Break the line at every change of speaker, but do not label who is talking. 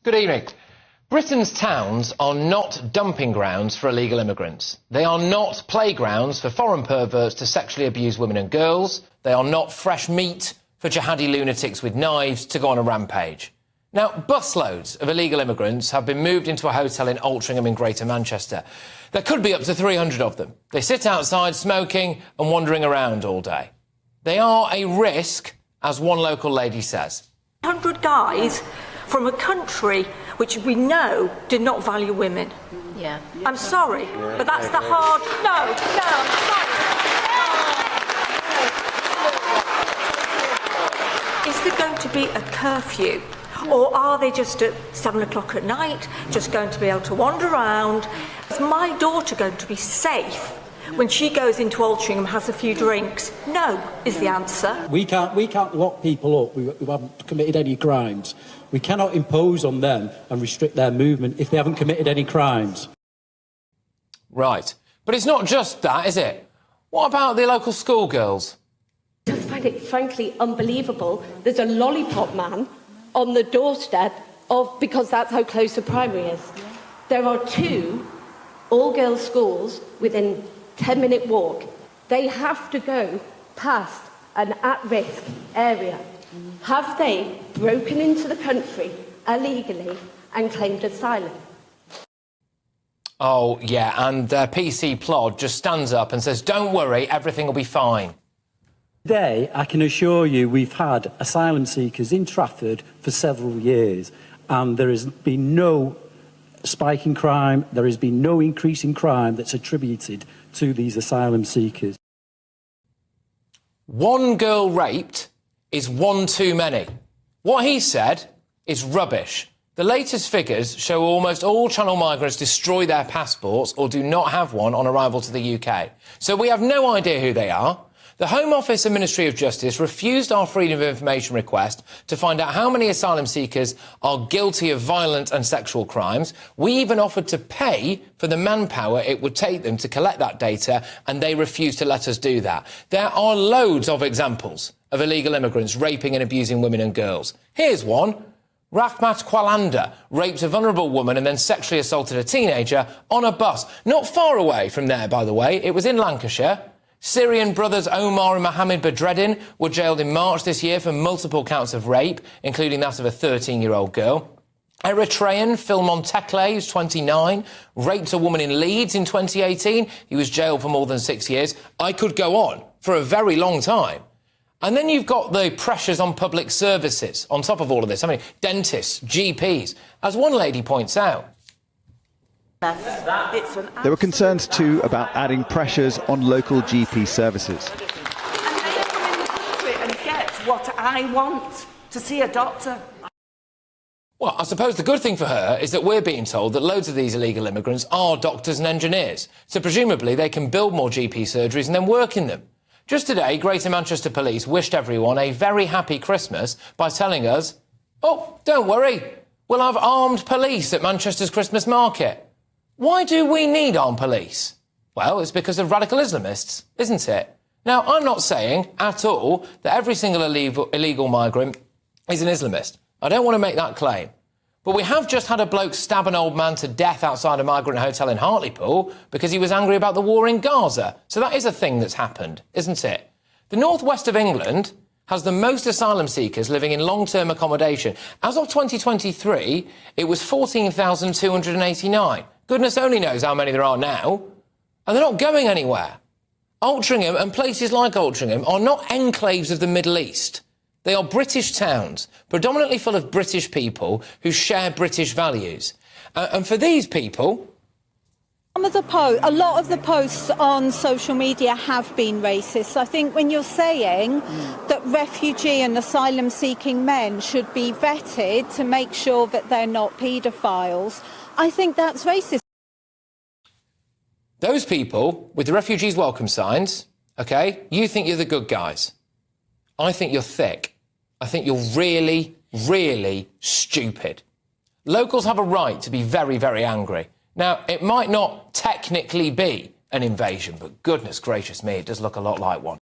Good evening. Britain's towns are not dumping grounds for illegal immigrants. They are not playgrounds for foreign perverts to sexually abuse women and girls. They are not fresh meat for jihadi lunatics with knives to go on a rampage. Now, busloads of illegal immigrants have been moved into a hotel in Altrincham in Greater Manchester. There could be up to 300 of them. They sit outside smoking and wandering around all day. They are a risk, as one local lady says.
100 guys from a country which we know did not value women.
Yeah.
I'm sorry, but that's the hard... No, I'm sorry. Is there going to be a curfew? Or are they just at 7 o'clock at night, just going to be able to wander around? Is my daughter going to be safe when she goes into Altrincham and has a few drinks? No, is the answer.
We can't lock people up who haven't committed any crimes. We cannot impose on them and restrict their movement if they haven't committed any crimes.
Right. But it's not just that, is it? What about the local schoolgirls?
I just find it frankly unbelievable. There's a lollipop man on the doorstep because that's how close the primary is. There are 2 all-girls schools within 10-minute walk. They have to go past an at-risk area. Have they broken into the country illegally and claimed asylum?
Oh, yeah, and PC Plod just stands up and says, don't worry, everything will be fine.
Today, I can assure you we've had asylum seekers in Trafford for several years, and there has been no spike in crime, there has been no increase in crime that's attributed to these asylum seekers.
One girl raped is one too many. What he said is rubbish. The latest figures show almost all Channel migrants destroy their passports or do not have one on arrival to the UK. So we have no idea who they are. The Home Office and Ministry of Justice refused our Freedom of Information request to find out how many asylum seekers are guilty of violent and sexual crimes. We even offered to pay for the manpower it would take them to collect that data, and they refused to let us do that. There are loads of examples of illegal immigrants raping and abusing women and girls. Here's one. Rahmat Kwalanda raped a vulnerable woman and then sexually assaulted a teenager on a bus. Not far away from there, by the way. It was in Lancashire. Syrian brothers Omar and Mohammed Badreddin were jailed in March this year for multiple counts of rape, including that of a 13-year-old girl. Eritrean Philmon Tekle, who's 29, raped a woman in Leeds in 2018. He was jailed for more than 6 years. I could go on for a very long time. And then you've got the pressures on public services on top of all of this. I mean, dentists, GPs, as one lady points out.
There were concerns too about adding pressures on local GP services.
And they come in the country and get what I want, to see a doctor.
Well, I suppose the good thing for her is that we're being told that loads of these illegal immigrants are doctors and engineers. So presumably they can build more GP surgeries and then work in them. Just today, Greater Manchester Police wished everyone a very happy Christmas by telling us, oh, don't worry, we'll have armed police at Manchester's Christmas market. Why do we need armed police? Well, it's because of radical Islamists, isn't it? Now, I'm not saying at all that every single illegal migrant is an Islamist. I don't want to make that claim. But we have just had a bloke stab an old man to death outside a migrant hotel in Hartlepool because he was angry about the war in Gaza. So that is a thing that's happened, isn't it? The northwest of England has the most asylum seekers living in long-term accommodation. As of 2023, it was 14,289. Goodness only knows how many there are now. And they're not going anywhere. Altrincham and places like Altrincham are not enclaves of the Middle East. They are British towns, predominantly full of British people who share British values. And for these people...
A lot of the posts on social media have been racist. I think when you're saying that refugee and asylum-seeking men should be vetted to make sure that they're not paedophiles, I think that's racist.
Those people with the refugees welcome signs, OK, you think you're the good guys. I think you're thick. I think you're really, really stupid. Locals have a right to be very, very angry. Now, it might not technically be an invasion, but goodness gracious me, it does look a lot like one.